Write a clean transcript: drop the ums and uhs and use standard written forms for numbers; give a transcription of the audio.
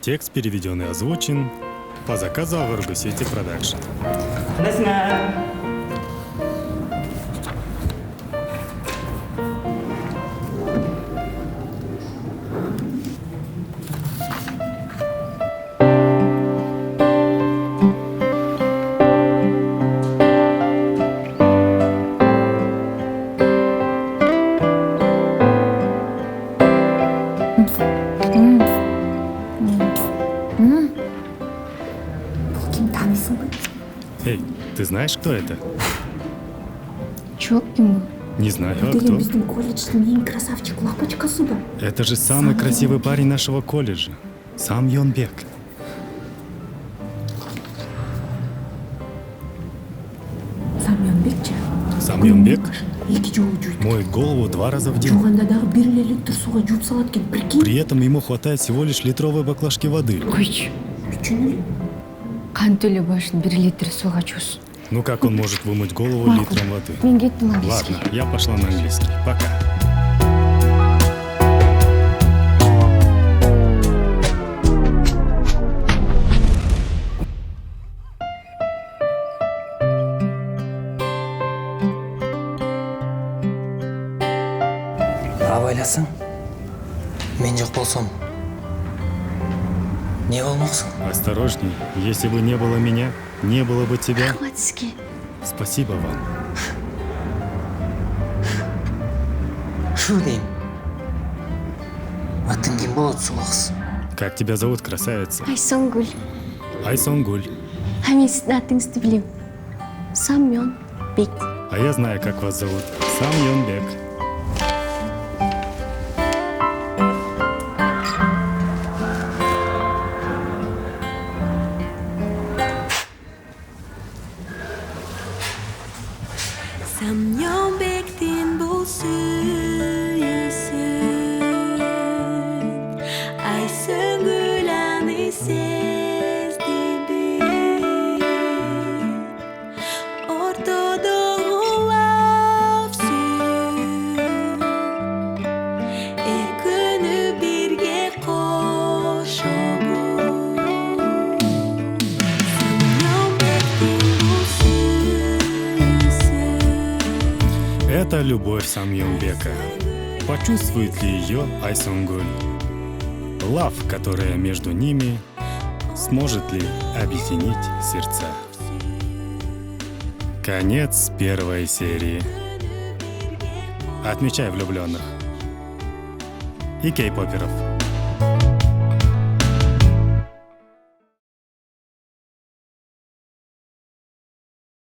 Текст переведен и озвучен по заказу Аварго Сити Продакшн. Эй, ты знаешь, кто это? Чё ему? Не знаю, а Деген кто? біздің колледждің ең красавчик лапочкасы ба? Это же самый красивый парень нашего колледжа. Сам Йонбек. Самионбек ше? Самионбек? Екі жолы жуйт. Моет голову 2 раза в день. Жуғанда дағы 1 литр суға жуып салат екен, прикинь. При этом ему хватает всего лишь литровой баклажки воды. Қойшы. Үчін эле? Қан төлеп үшін 1 литр суға жуыз. Ну как он может вымыть голову литром воды? Мен кеттім английский. Ладно, я пошла на английский. Пока. Абайласаң, мен жоқ болсам, не болмақсың? Осторожней. Если бы не было меня, не было бы тебя. Рахмат сізге. Спасибо вам. Шу дейм. Атын кім болады сұлу қыз? Как тебя зовут, красавица? Айсонгүл. Айсонгуль. А мен сіздің атыңызды білем. Самионбек. А я знаю, как вас зовут. Сам Йонбек. Самионбектин бул сүйүүсүн Айсонгүл аны сездиби Ортодогу лавсүн Экөөнү бирге кошобу Самионбектин бул сүйүүсүн Это любовь Самьонбека. Почувствует ли ее Айсонгуль? Лав, которая между ними, сможет ли объединить сердца? Конец 1 серии. Отмечай влюбленных и кей-поперов.